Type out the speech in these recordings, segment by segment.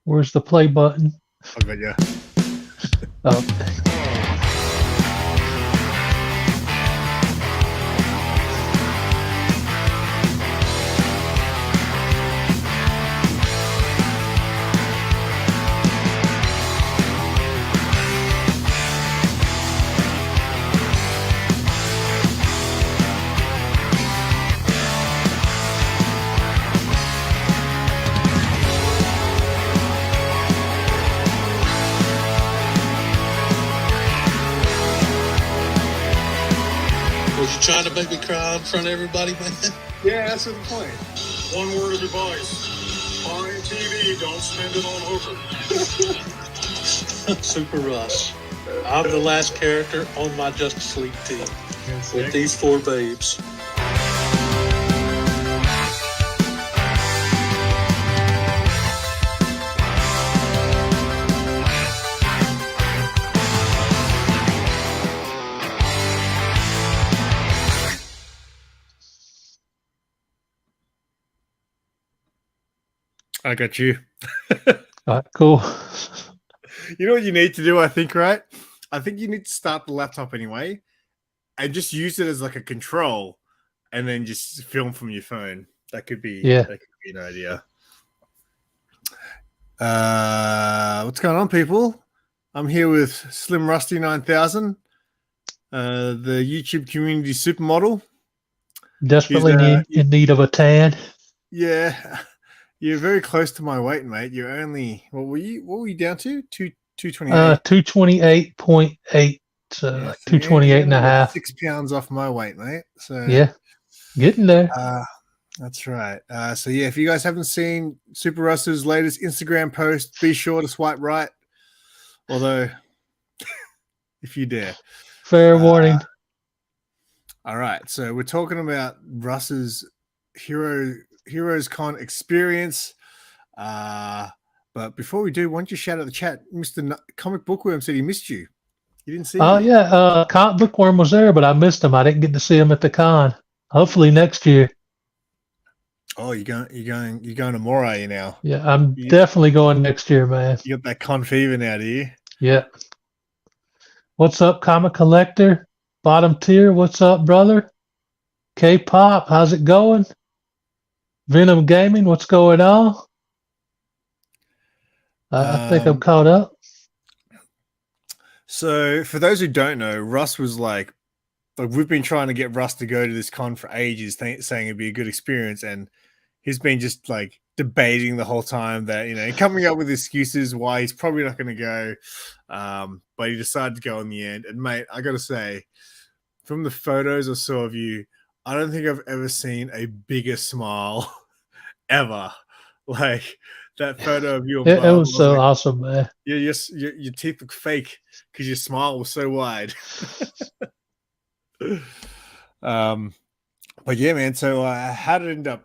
Where's the play button? I got you. Oh. Was you trying to make me cry in front of everybody, man? Yeah, that's the point. One word of advice. Buying TV, don't spend it on Hooker. Super Russ. I'm the last character on my Justice League team with these 4 babes. I got you. All right, cool. You know what you need to do, I think, right? I think you need to start the laptop anyway and just use it as like a control and then just film from your phone. That could be an idea. What's going on, people? I'm here with Slim Rusty 9000, the YouTube community supermodel. Desperately in need of a tan. Yeah. You're very close to my weight, mate. You're only what were you down to? 228? 228.8. So yeah, like 228 and a half. 6 pounds off my weight, mate. So yeah, getting there. That's right. So yeah, if you guys haven't seen Super Russ's latest Instagram post, be sure to swipe right. Although, if you dare. Fair warning. All right. So we're talking about Russ's Heroes Con experience. But before we do, why don't you shout out the chat? Mr. Comic Bookworm said he missed you. You didn't see him? Oh, yeah. Comic Bookworm was there, but I missed him. I didn't get to see him at the con. Hopefully next year. Oh, you're going to more, are you now? Yeah, I'm definitely going next year, man. You got that con fever now, do you? Yeah. What's up, Comic Collector? Bottom tier, what's up, brother? K-Pop, how's it going? Venom Gaming, what's going on? I think I'm caught up. So, for those who don't know, Russ was like we've been trying to get Russ to go to this con for ages, saying it'd be a good experience, and he's been just like debating the whole time that coming up with excuses why he's probably not going to go, but he decided to go in the end. And mate, I got to say, from the photos I saw of you, I don't think I've ever seen a bigger smile ever. Like that photo of you. It was so awesome, man. Your teeth look fake because your smile was so wide. But yeah, man. So how did it end up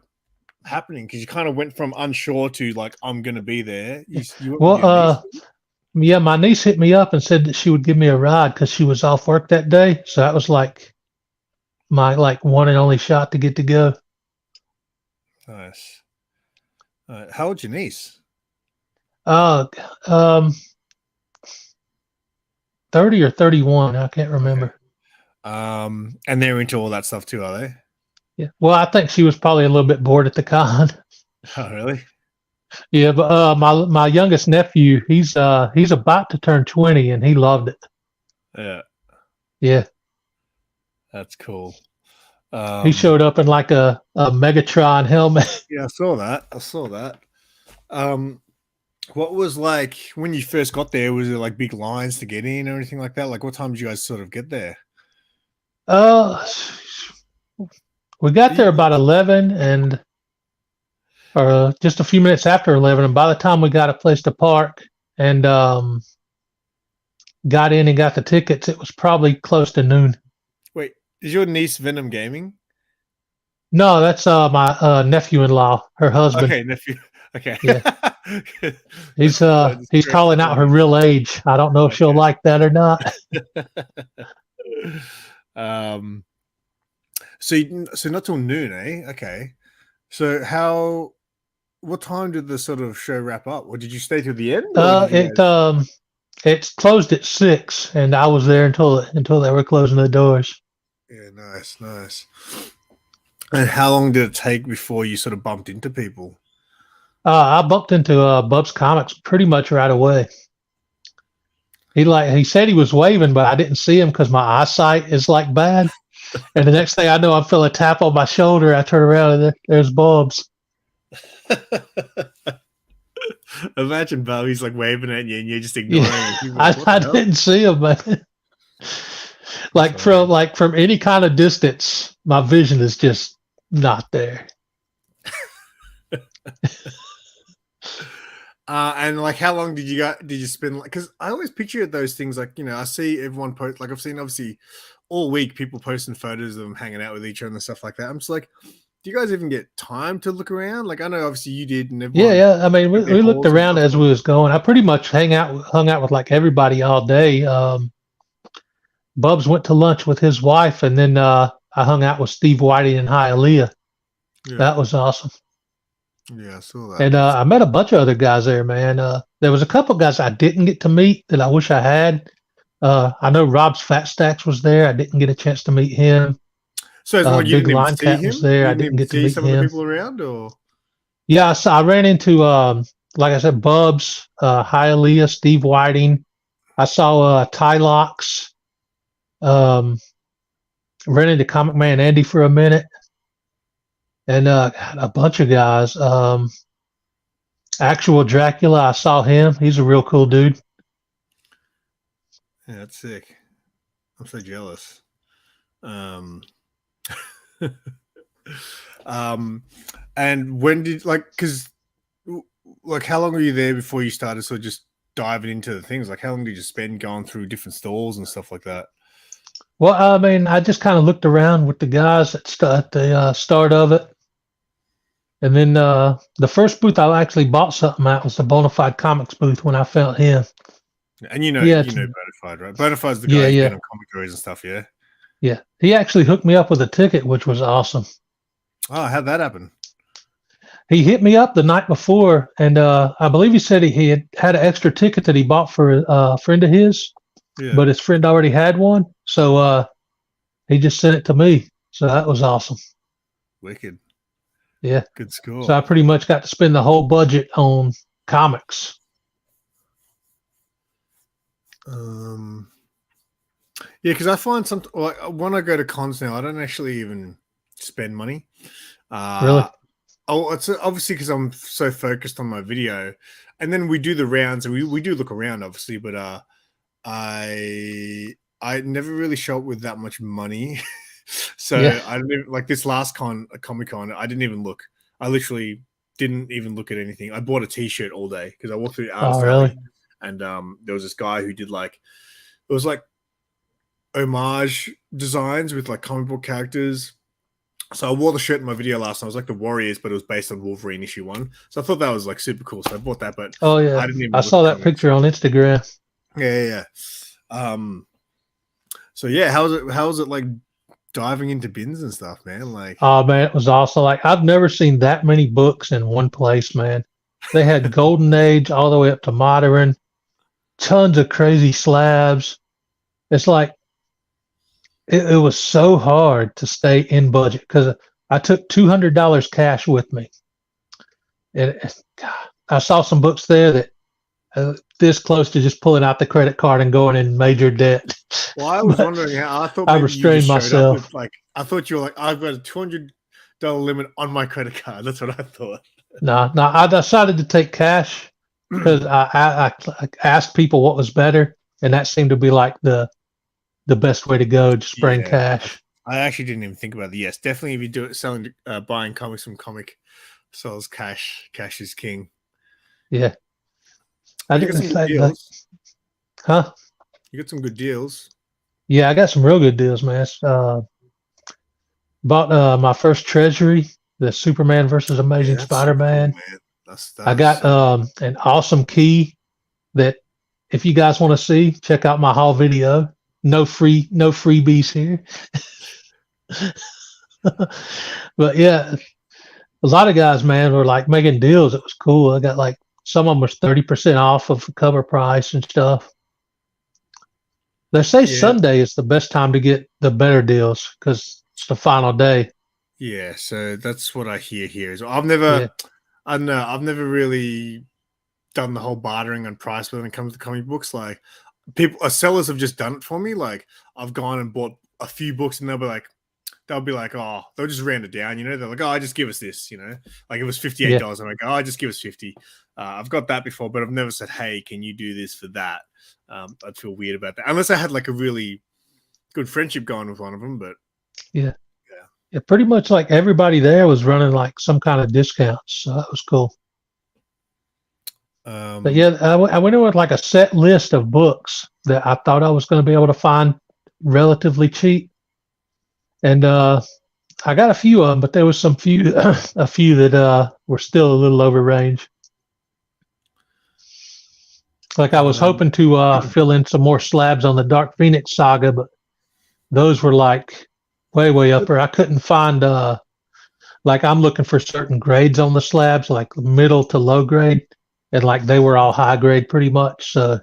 happening? Because you kind of went from unsure to like, I'm going to be there. Yeah, my niece hit me up and said that she would give me a ride because she was off work that day. So that was like my one and only shot to get to go. Nice. How old's your niece? 30 or 31. I can't remember. Okay. And they're into all that stuff too, are they? Yeah. Well, I think she was probably a little bit bored at the con. Oh, really? Yeah, but my youngest nephew, he's about to turn 20, and he loved it. Yeah. Yeah. That's cool. He showed up in like a Megatron helmet. Yeah, I saw that. What was like when you first got there? Was it like big lines to get in or anything like that? Like, what time did you guys sort of get there? We got there about 11 or just a few minutes after 11. And by the time we got a place to park and got in and got the tickets, it was probably close to noon. Wait, is your niece Venom Gaming? No, that's my nephew-in-law, her husband. Okay, nephew. Okay. Yeah. He's calling out her real age. I don't know if she'll like that or not. So not till noon, eh? Okay. So how what time did the sort of show wrap up? Or did you stay till the end? Or did you guys... It closed at 6, and I was there until they were closing the doors. Yeah, nice. And how long did it take before you sort of bumped into people? I bumped into Bub's Comics pretty much right away. He said he was waving, but I didn't see him because my eyesight is like bad. And the next thing I know, I feel a tap on my shoulder. I turn around and there's Bubs. Imagine Bub, he's like waving at you and you're just ignoring him. Like, I didn't see him, man. From any kind of distance, my vision is just not there. And like, how long did you spend? Because I always picture those things like, I see everyone post, like I've seen obviously all week people posting photos of them hanging out with each other and stuff like that. I'm just like, do you guys even get time to look around? Like, I know obviously you did, and everyone. Yeah. I mean, we looked around as we was going. I pretty much hung out with like everybody all day. Bubs went to lunch with his wife, and then I hung out with Steve Whitey and Hialeah. Yeah. That was awesome. Yeah, I saw that. And I met a bunch of other guys there, man. There was a couple guys I didn't get to meet that I wish I had. I know Rob's Fat Stacks was there. I didn't get a chance to meet him. So it's like you didn't even see him? Was there. I didn't get to meet some him. Of the people around, or? Yeah, I ran into, like I said, Bubs, Hialeah, Steve Whiting. I saw Tylox. Ran into Comic Man Andy for a minute. And a bunch of guys. Actual Dracula, I saw him. He's a real cool dude. Yeah, that's sick. I'm so jealous. And when did because how long were you there before you started sort of just diving into the things? Like, how long did you spend going through different stalls and stuff like that? Well, I mean, I just kind of looked around with the guys at the start of it. And then the first booth I actually bought something at was the Bonafide Comics booth when I found him. And you know Bonafide, right? Bonafide's the guy who's been on Comic Toys and stuff, yeah? Yeah. He actually hooked me up with a ticket, which was awesome. Oh, how'd that happen? He hit me up the night before, and I believe he said he had an extra ticket that he bought for a friend of his, but his friend already had one. So he just sent it to me. So that was awesome. Wicked. Yeah. Good score. So I pretty much got to spend the whole budget on comics. Yeah, because I find when I go to cons now, I don't actually even spend money. Really? Oh, it's obviously because I'm so focused on my video, and then we do the rounds, and we do look around, obviously, but I never really show up with that much money. So I didn't even, like this last Comic Con, I didn't even look. I literally didn't even look at anything. I bought a T-shirt all day because I walked through Artist Alley, and there was this guy who did it was like homage designs with like comic book characters. So I wore the shirt in my video last time. It was like the Warriors, but it was based on Wolverine issue 1. So I thought that was like super cool. So I bought that, but I didn't even. I saw that picture on Instagram. Yeah. So yeah, how was it like diving into bins and stuff, man? Like, oh man, it was awesome. Like, I've never seen that many books in one place, man. They had Golden Age all the way up to modern, tons of crazy slabs. It's like it was so hard to stay in budget because I took $200 cash with me, and I saw some books there that this close to just pulling out the credit card and going in major debt. Well, I was wondering how. I thought I restrained myself. I thought you were like, I've got a $200 limit on my credit card. That's what I thought. No, I decided to take cash because I asked people what was better, and that seemed to be like the best way to go. Just bring cash. I actually didn't even think about it. Yes, definitely. If you do it, buying comics from comic sells cash. Cash is king. Yeah. You got some good deals. Huh? You got some good deals. Yeah, I got some real good deals, man. Bought my first Treasury, the Superman versus Amazing Spider-Man. Cool, I got an awesome key that if you guys want to see, check out my haul video. No freebies here. But yeah, a lot of guys, man, were like making deals. It was cool. I got like some of them was 30% off of the cover price and stuff. They say Yeah. Sunday is the best time to get the better deals because it's the final day. Yeah, so that's what I hear here. So I've never, Yeah. I don't know, I've never really done the whole bartering on price when it comes to comic books. Like sellers have just done it for me. Like I've gone and bought a few books, and they'll be like, oh, they'll just round it down. They're like, oh, just give us this. Like it was $58. Yeah. I'm like, oh, just give us 50. I've got that before, but I've never said, hey, can you do this for that? I'd feel weird about that unless I had like a really good friendship going with one of them. But Yeah, pretty much like everybody there was running like some kind of discounts, so that was cool. But yeah, I went in with like a set list of books that I thought I was going to be able to find relatively cheap, and I got a few of them, but there was a few that were still a little over range. Like I was hoping to fill in some more slabs on the Dark Phoenix saga, but those were like way up there. I couldn't find like I'm looking for certain grades on the slabs, like middle to low grade, and like they were all high grade pretty much. So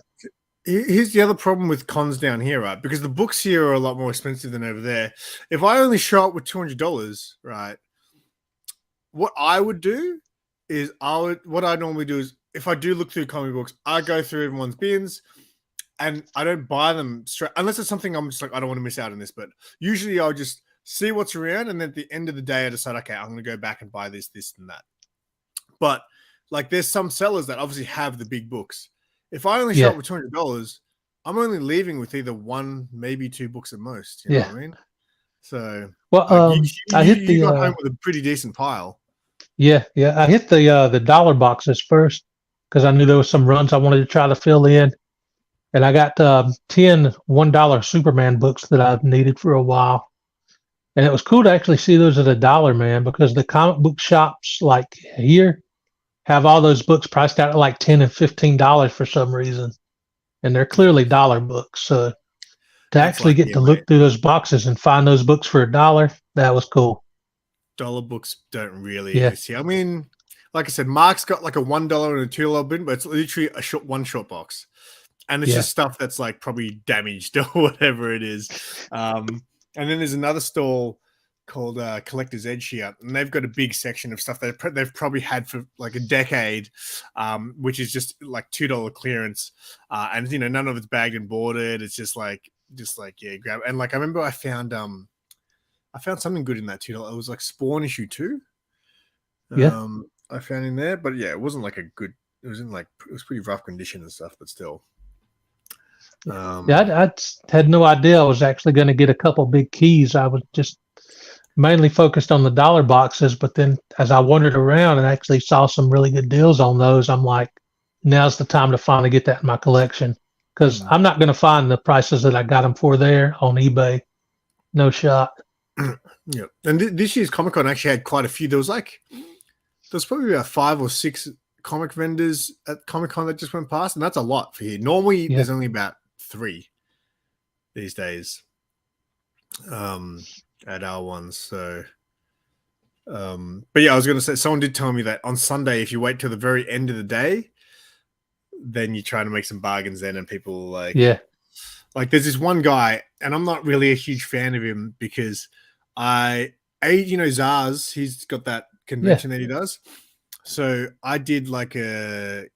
here's the other problem with cons down here, right? Because the books here are a lot more expensive than over there. If I only show up with $200, right, what I would do is what I normally do is if I do look through comic books, I go through everyone's bins and I don't buy them straight unless it's something I'm just like, I don't want to miss out on this. But usually I'll just see what's around, and then at the end of the day, I decide, okay, I'm going to go back and buy this, and that. But like, there's some sellers that obviously have the big books. If I only show up with $200, I'm only leaving with either one, maybe two books at most. You know what I mean? So, well, I hit you got home with a pretty decent pile. Yeah, I hit the dollar boxes first because I knew there was some runs I wanted to try to fill in, and I got 10 $1 Superman books that I've needed for a while. And it was cool to actually see those at $1, man, because the comic book shops like here have all those books priced out at like $10 and $15 for some reason, and they're clearly dollar books. So to actually get to look through those boxes and find those books for $1, that was cool. Dollar books don't really exist here. I mean, like I said, Mark's got like a $1 and a $2 bin, but it's literally one short box, and it's just stuff that's like probably damaged or whatever it is. And then there's another stall called Collector's Edge here, and they've got a big section of stuff that they've probably had for like a decade, which is just like $2 clearance, and none of it's bagged and boarded. It's just like grab. And like I remember I found something good in that $2. It was like Spawn issue 2. I found in there, but yeah, it wasn't like a good. It was pretty rough condition and stuff, but still. I had no idea I was actually going to get a couple big keys. I was just mainly focused on the dollar boxes, but then as I wandered around and actually saw some really good deals on those, I'm like, now's the time to finally get that in my collection, because I'm not going to find the prices that I got them for there on eBay. No shot. Yeah, and this year's Comic-Con actually had quite a few. There was probably about 5 or 6 comic vendors at Comic-Con that just went past, and that's a lot for here. Normally, there's only about 3 these days at our ones. So, but yeah, I was going to say, someone did tell me that on Sunday, if you wait till the very end of the day, then you try to make some bargains then, and people like there's this one guy, and I'm not really a huge fan of him because Zaz, he's got that convention that he does. So I did like a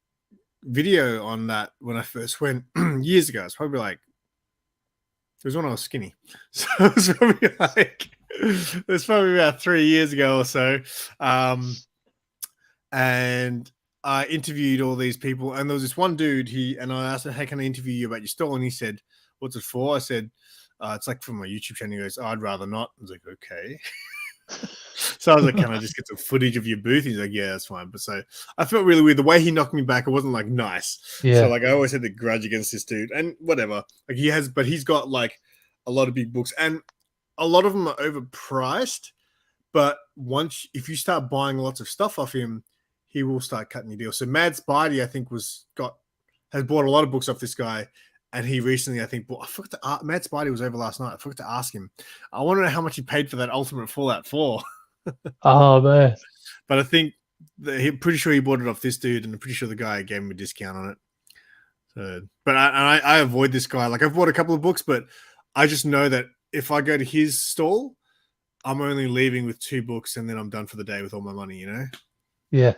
video on that when I first went years ago. It's probably like, it was when I was skinny. So it was probably about 3 years ago or so. And I interviewed all these people, and there was this one dude, and I asked him, hey, can I interview you about your store? And he said, what's it for? I said, it's like from my YouTube channel. He goes, I'd rather not. I was like, okay. So I was like, can I just get some footage of your booth? He's like, yeah, that's fine. But so I felt really weird. The way he knocked me back, it wasn't like nice. So like I always had the grudge against this dude, and whatever. Like he's got like a lot of big books, and a lot of them are overpriced. But if you start buying lots of stuff off him, he will start cutting your deal. So Mad Spidey, I think, has bought a lot of books off this guy. And he recently, I think, I forgot to Mad Spidey was over last night. I forgot to ask him. I want to know how much he paid for that Ultimate Fallout 4. Oh, man. But I think I'm pretty sure he bought it off this dude, and I'm pretty sure the guy gave him a discount on it. So, but I avoid this guy. Like I've bought a couple of books, but I just know that if I go to his stall, I'm only leaving with 2 books, and then I'm done for the day with all my money. You know. Yeah.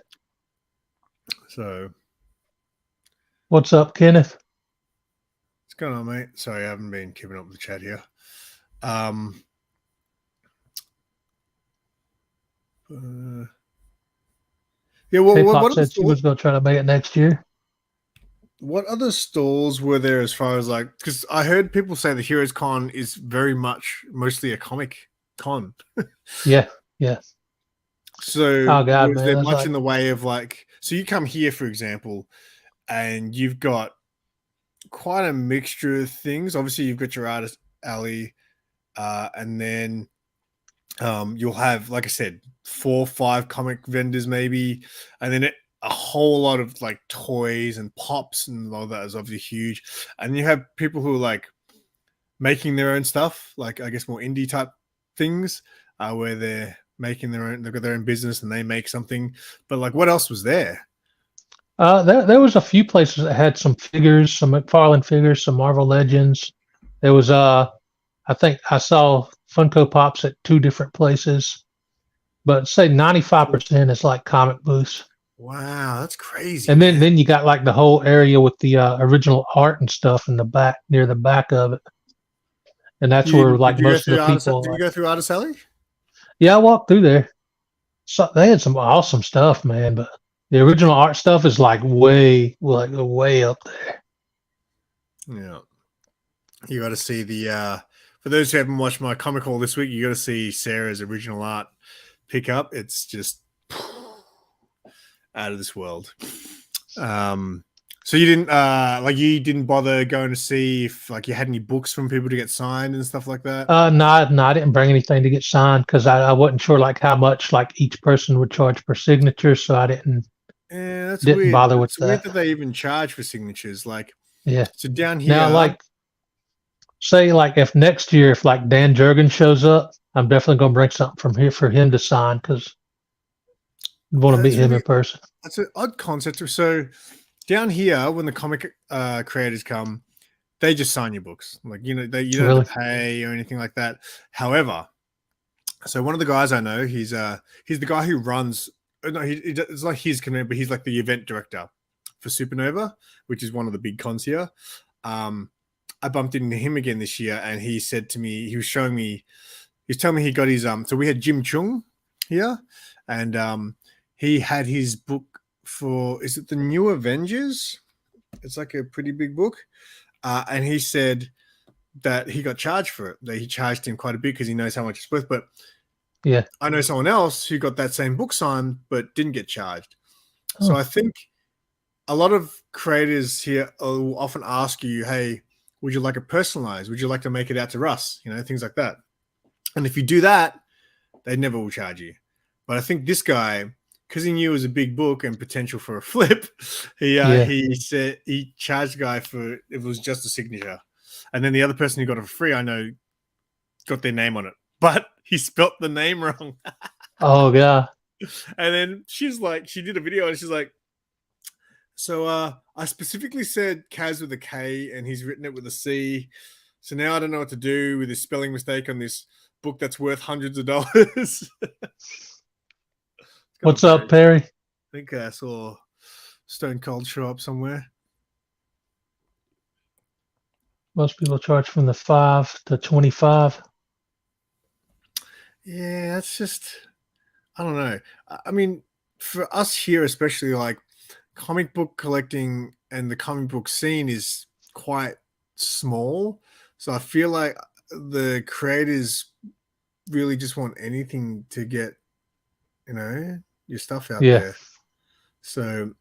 So What's up, Kenneth? what's going on, mate? Sorry, I haven't been keeping up with the chat here. Yeah, well, K-pop what said she was going to try to make it next year. What other stalls were there as far as like? Because I heard people say the Heroes Con is mostly a comic con. Yeah, yeah. So Oh God, was man, there that's much like, in the way of like? So you come here, for example, and you've got quite a mixture of things. Obviously, you've got your artist alley, and then you'll have, like I said, 4 or 5 comic vendors maybe, and then a whole lot of like toys and pops and all that is obviously huge. And you have people who are like making their own stuff, like I guess more indie type things, where they're making their own, they've got their own business and they make something. But like, what else was there? there was a few places that had some figures, some McFarlane figures, some Marvel Legends. There was I think I saw Funko Pops at 2 different places, but say 95% is like comic booths. Wow, that's crazy. And then you got like the whole area with the original art and stuff in the back, near the back of it, and that's where like most of the people. Did you go through Artist Alley? Yeah, I walked through there. So they had some awesome stuff, man. But the original art stuff is like way up there. Yeah. You got to see the for those who haven't watched my comic haul this week, you got to see Sarah's original art pickup. It's just out of this world. So you didn't bother going to see if like you had any books from people to get signed and stuff like that? No, I didn't bring anything to get signed because I wasn't sure like how much like each person would charge per signature, so I didn't. Yeah, that's didn't weird. bother with it's weird that. that they even charge for signatures. Like, Yeah. so down here, Now, like, say like if next year if like Dan Jurgen shows up, I'm definitely gonna bring something from here for him to sign because I want to meet him in person. That's an odd concept. So down here, when the comic creators come, they just sign your books. Like, you don't have to pay or anything like that. However, so one of the guys I know, he's the guy who runs. No, it's like his commitment, but he's like the event director for Supernova, which is one of the big cons here. I bumped into him again this year, and he said to me, he was telling me he got his so we had Jim Chung here, and he had his book for, is it the New Avengers? It's like a pretty big book, and he said that he got charged for it. That he charged him quite a bit because he knows how much it's worth. But yeah, I know someone else who got that same book signed but didn't get charged. So I think a lot of creators here will often ask you, hey, would you like it personalized? Would you like to make it out to Russ? You know, things like that. And if you do that, they never will charge you. But I think this guy, because he knew it was a big book and potential for a flip, he said he charged the guy for, it was just a signature. And then the other person who got it for free, I know, got their name on it, but he spelt the name wrong. Oh yeah. And then she's like, she did a video and she's like, so I specifically said Kaz with a K and he's written it with a C. So now I don't know what to do with this spelling mistake on this book that's worth hundreds of dollars. What's up, Perry? I think I saw Stone Cold show up somewhere. Most people charge from the 5 to 25. Yeah, that's just, I don't know. I mean, for us here, especially like comic book collecting and the comic book scene is quite small. So I feel like the creators really just want anything to get, your stuff out there. So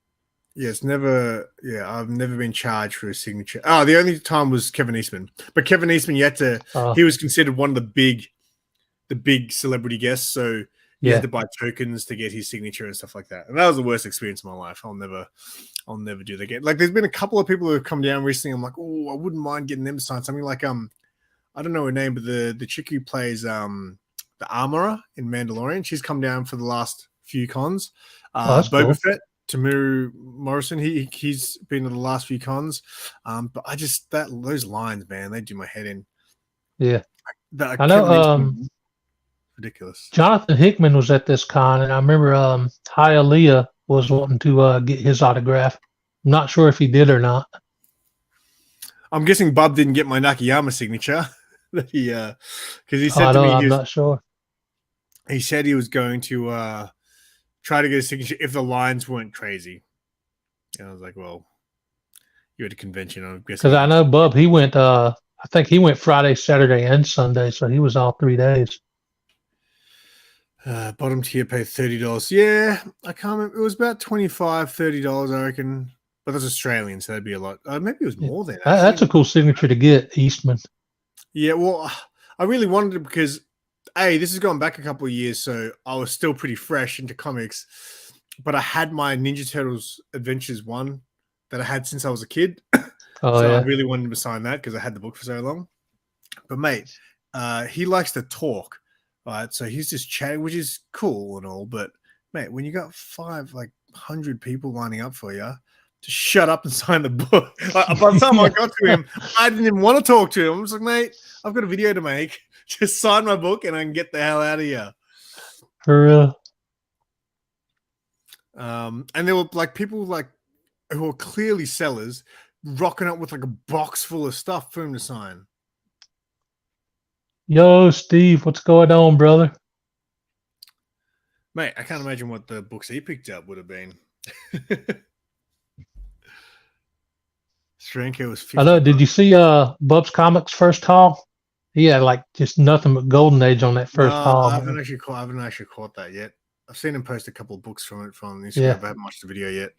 yeah, I've never been charged for a signature. Oh, the only time was Kevin Eastman. But Kevin Eastman, he was considered one of the big celebrity guests. So you had to buy tokens to get his signature and stuff like that. And that was the worst experience of my life. I'll never do that again. Like, there's been a couple of people who have come down recently. I'm like, oh, I wouldn't mind getting them to sign something like, I don't know her name, but the chick who plays the Armorer in Mandalorian, she's come down for the last few cons. that's Boba cool. Fett, Tamuru Morrison, he's been to the last few cons. But I just those lines, man, they do my head in. Yeah, That I Kevin know. Eastman, ridiculous. Jonathan Hickman was at this con, and I remember Hialeah was wanting to get his autograph. I'm not sure if he did or not. I'm guessing Bob didn't get my Nakayama signature. That he because he said I to me I'm not sure. he said he was going to try to get a signature if the lines weren't crazy. And I was like, well, you're at a convention. I'm guessing Because I know Bub, he went. I think he went Friday, Saturday, and Sunday, so he was all 3 days. Bottom tier pay $30. Yeah, I can't remember. It was about $25, $30, I reckon. But that's Australian, so that'd be a lot. Maybe it was more than that. That's a cool signature to get, Eastman. Yeah, well, I really wanted it because, this is going back a couple of years, so I was still pretty fresh into comics. But I had my Ninja Turtles Adventures 1 that I had since I was a kid. Oh, So yeah. I really wanted to sign that because I had the book for so long. But, mate, he likes to talk, right? So he's just chatting, which is cool and all. But, mate, when you got 500 people lining up for you, just shut up and sign the book. By the time I got to him, I didn't even want to talk to him. I was like, mate, I've got a video to make. Just sign my book and I can get the hell out of here. For real. And there were like people like who are clearly sellers rocking up with like a box full of stuff for him to sign. Yo, Steve, what's going on, brother? Mate, I can't imagine what the books he picked up would have been. Stranko was 50 I know. Did you see Bub's Comics first haul? He had like just nothing but Golden Age on that first haul. I haven't actually caught that yet. I've seen him post a couple of books from Instagram. Yeah. I haven't watched the video yet.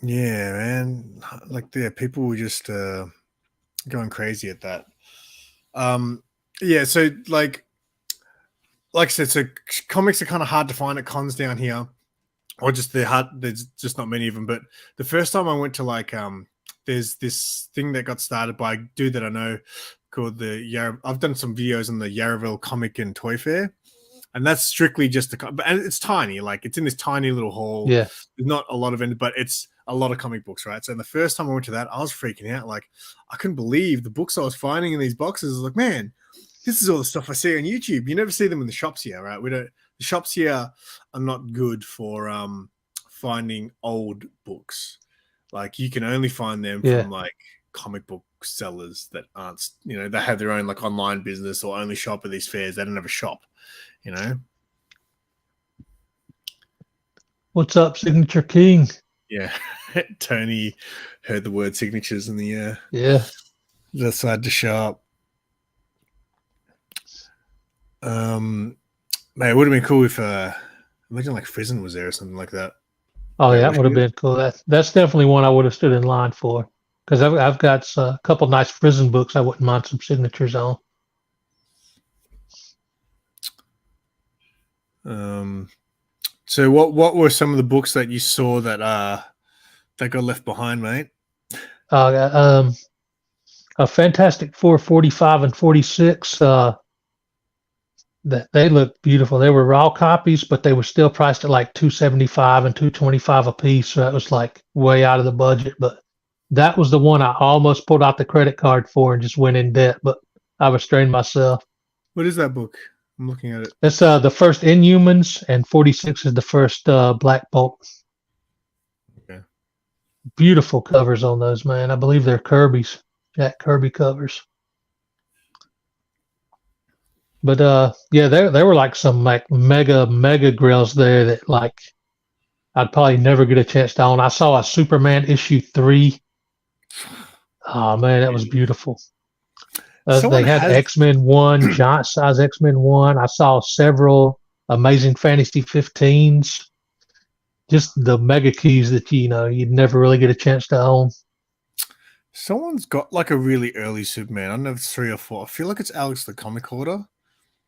Yeah, man. Like, people were just going crazy at that. Yeah, so like I said, so comics are kind of hard to find at cons down here, or just there's just not many of them. But the first time I went to like there's this thing that got started by a dude that I know called I've done some videos on the Yarraville Comic and Toy Fair, and that's strictly just and it's tiny, like it's in this tiny little hall. Yeah. There's not a lot of it, but it's a lot of comic books, right? So the first time I went to that, I was freaking out. Like, I couldn't believe the books I was finding in these boxes. I was like, man, this is all the stuff I see on YouTube. You never see them in the shops here, right? The shops here are not good for finding old books. Like, you can only find them from like comic book sellers that aren't, they have their own like online business or only shop at these fairs. They don't have a shop, What's up, Signature King? Yeah. Tony heard the word signatures in the decided to show up. Man, it would have been cool if imagine like Frizen was there or something like that. Oh yeah, that would have been cool. That's definitely one I would have stood in line for, because I've got a couple nice Frizen books I wouldn't mind some signatures on. So what were some of the books that you saw that got left behind, mate? A Fantastic Four 45 and 46. They look beautiful. They were raw copies, but they were still priced at like $275 and $225 a piece. So that was like way out of the budget. But that was the one I almost pulled out the credit card for and just went in debt. But I restrained myself. What is that book? I'm looking at it. It's the first Inhumans, and 46 is the first Black Bolt. Okay. Beautiful covers on those, man. I believe they're Kirby's, Jack Kirby covers. But yeah, there were like some like mega grails there that like I'd probably never get a chance to own. I saw a Superman issue 3. Oh man, that was beautiful. They had X-Men 1, giant size X-Men 1. I saw several Amazing Fantasy 15s. Just the mega keys that you'd never really get a chance to own. Someone's got like a really early Superman. I don't know if it's 3 or 4. I feel like it's Alex the Comic Hoarder.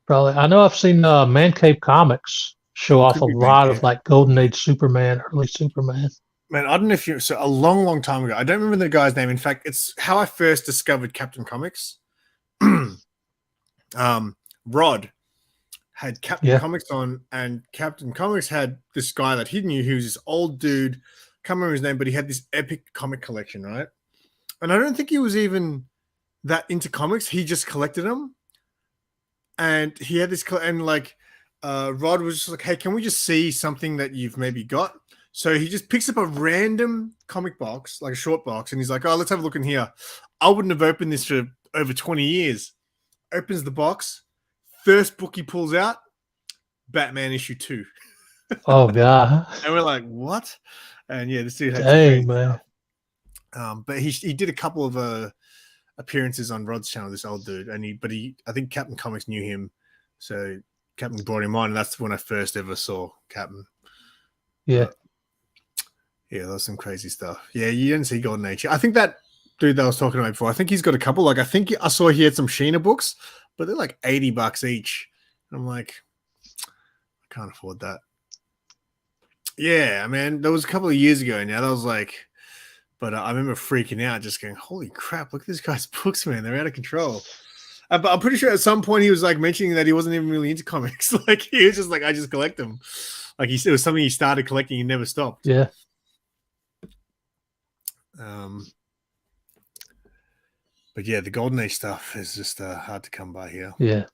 Probably. I know I've seen Man Cave Comics show off a lot of like Golden Age Superman, early Superman. Man, I don't know if so a long time ago. I don't remember the guy's name. In fact, it's how I first discovered Captain Comics. Rod had Captain Yeah. Comics on, and Captain Comics had this guy that he knew. He was this old dude. Can't remember his name, but he had this epic comic collection, right? And I don't think he was even that into comics. He just collected them, and he had this. And like, Rod was just like, "Hey, can we just see something that you've maybe got?" So he just picks up a random comic box, like a short box, and he's like, "Oh, let's have a look in here." I wouldn't have opened this for over 20 years. Opens the box. First book he pulls out, Batman issue 2. Oh god. And we're like, what? And yeah, this dude had Dang, man. but he did a couple of appearances on Rod's channel, this old dude, and I think Captain Comics knew him, so Captain brought him on, and that's when I first ever saw Captain. Yeah. Yeah, that was some crazy stuff. Yeah, you didn't see Golden Age. I think that dude that I was talking about before, I think he's got a couple. Like, I think I saw he had some Sheena books, but they're like $80 each. And I'm like, I can't afford that. Yeah, man, that was a couple of years ago now. That was like, but I remember freaking out, just going, holy crap, look at this guy's books, man. They're out of control. But I'm pretty sure at some point he was like mentioning that he wasn't even really into comics. Like, he was just like, I just collect them. Like, it was something he started collecting and never stopped. Yeah. But yeah, the Golden Age stuff is just hard to come by here. Yeah.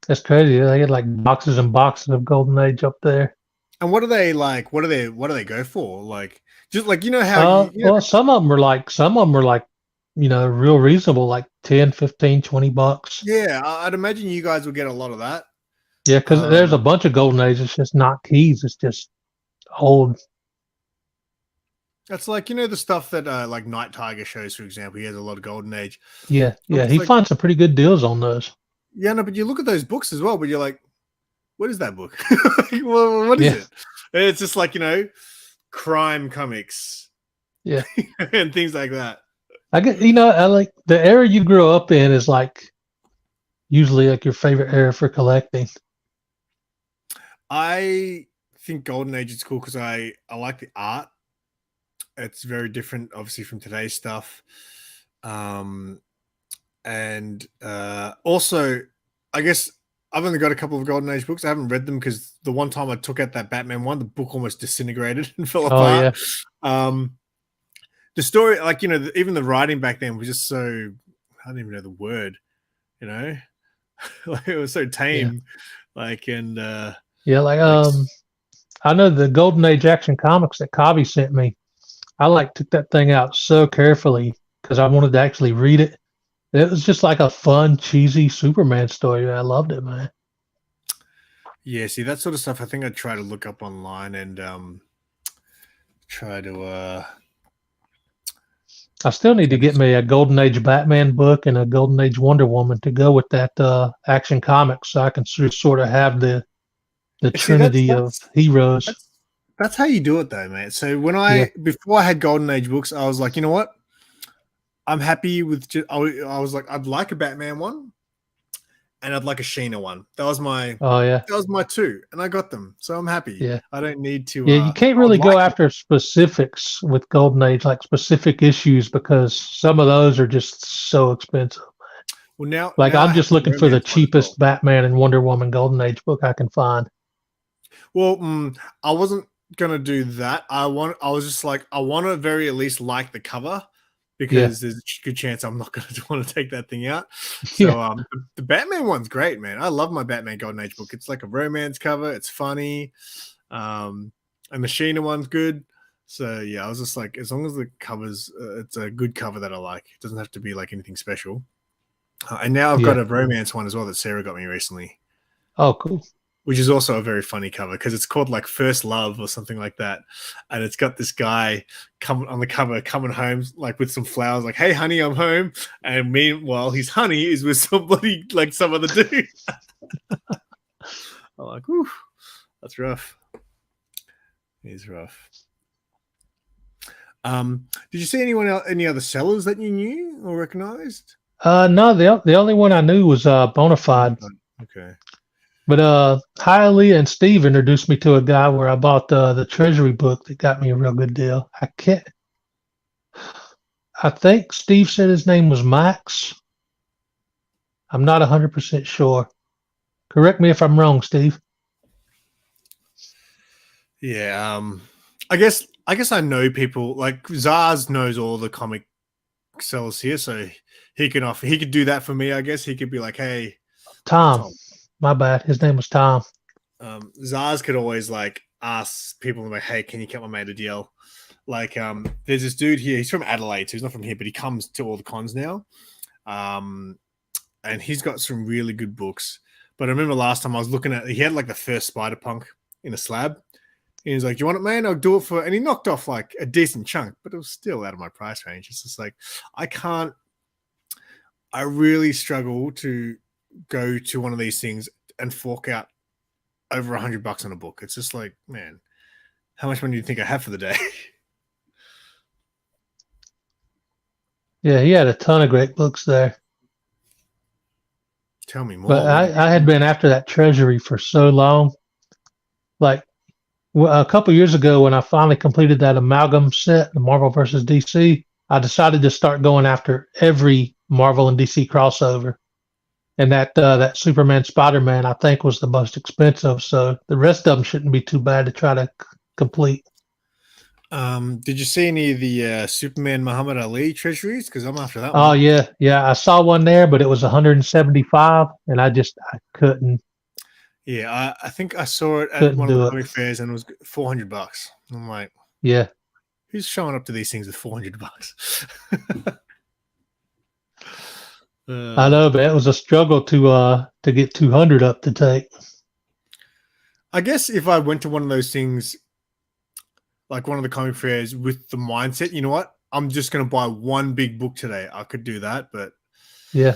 That's crazy. They get like boxes and boxes of Golden Age up there. And what do they like? What do they go for? Like, just like, you know how well, some of them are like real reasonable, like 10, 15, 20 bucks. Yeah, I'd imagine you guys would get a lot of that. Yeah, because there's a bunch of Golden Age. It's just not keys. It's just old. That's like, the stuff that like Night Tiger shows, for example. He has a lot of Golden Age. Yeah. He finds some pretty good deals on those. Yeah, no, but you look at those books as well, but you're like, what is that book? Well, what is it? It's just like, crime comics. Yeah. And things like that. I get, I like the era you grew up in is like usually like your favorite era for collecting. I think Golden Age is cool because I like the art. It's very different, obviously, from today's stuff. And also, I guess I've only got a couple of Golden Age books. I haven't read them because the one time I took out that Batman one, the book almost disintegrated and fell apart. Yeah. The story, like, even the writing back then was just so, I don't even know the word, like, it was so tame. Yeah. Like, and I know the Golden Age Action Comics that Cobby sent me. I took that thing out so carefully because I wanted to actually read it. It was just like a fun, cheesy Superman story. I loved it, man. Yeah, see, that sort of stuff, I think I'd try to look up online and try to... I still need to get me a Golden Age Batman book and a Golden Age Wonder Woman to go with that Action Comics so I can sort of have the trinity of heroes. That's how you do it, though, man. So before I had Golden Age books, I was like, you know what? I'm happy with. I was like, I'd like a Batman one, and I'd like a Sheena one. That was my. Oh yeah. That was my two, and I got them, so I'm happy. Yeah. I don't need to. Yeah, you can't really go after specifics with Golden Age, like specific issues, because some of those are just so expensive. Well, I'm just looking for the cheapest Batman and Wonder Woman Golden Age book I can find. Well, I wasn't gonna do that. I was just like, I want to very at least like the cover. Because there's a good chance I'm not going to want to take that thing out. So the Batman one's great, man. I love my Batman Golden Age book. It's like a romance cover. It's funny. And the Sheena one's good. So, yeah, I was just like, as long as the cover's, it's a good cover that I like. It doesn't have to be like anything special. And now I've got a romance one as well that Sarah got me recently. Oh, cool. Which is also a very funny cover because it's called like First Love or something like that. And it's got this guy coming home like with some flowers, like, hey, honey, I'm home. And meanwhile, his honey is with somebody like some other dude. I'm like, whew, that's rough. It is rough. Did you see any other sellers that you knew or recognized? No, the only one I knew was Bonafide. Okay. But Hailey and Steve introduced me to a guy where I bought the Treasury book that got me a real good deal. I think Steve said his name was Max. I'm not 100% sure. Correct me if I'm wrong, Steve. Yeah, I guess I know people like Zaz knows all the comic sellers here, so he could do that for me. I guess he could be like, hey, Tom. Tom. My bad. His name was Tom. Zaz could always like ask people like, hey, can you get my mate a deal? Like, there's this dude here. He's from Adelaide, so he's not from here, but he comes to all the cons now. And he's got some really good books. But I remember last time I was looking at, he had like the first Spider-Punk in a slab. And he's like, "Do you want it, man? I'll do it for," and he knocked off like a decent chunk, but it was still out of my price range. It's just like, I really struggle to go to one of these things and fork out over $100 on a book. It's just like, man, how much money do you think I have for the day? Yeah, he had a ton of great books there. Tell me more. But I had been after that treasury for so long. Like a couple years ago, when I finally completed that amalgam set, the Marvel versus DC, I decided to start going after every Marvel and DC crossover. And that Superman Spider-Man, I think, was the most expensive. So the rest of them shouldn't be too bad to try to complete. Did you see any of the Superman Muhammad Ali treasuries? Because I'm after that Oh one. yeah, I saw one there, but it was 175, and I couldn't. Yeah, I think I saw it at Couldn't one of do the it. comic fairs, and it was $400. I'm like, Yeah, who's showing up to these things with $400? I know, but it was a struggle to get 200 up to take. I guess if I went to one of those things, like one of the comic fairs, with the mindset, you know what, I'm just going to buy one big book today, I could do that. But Yeah,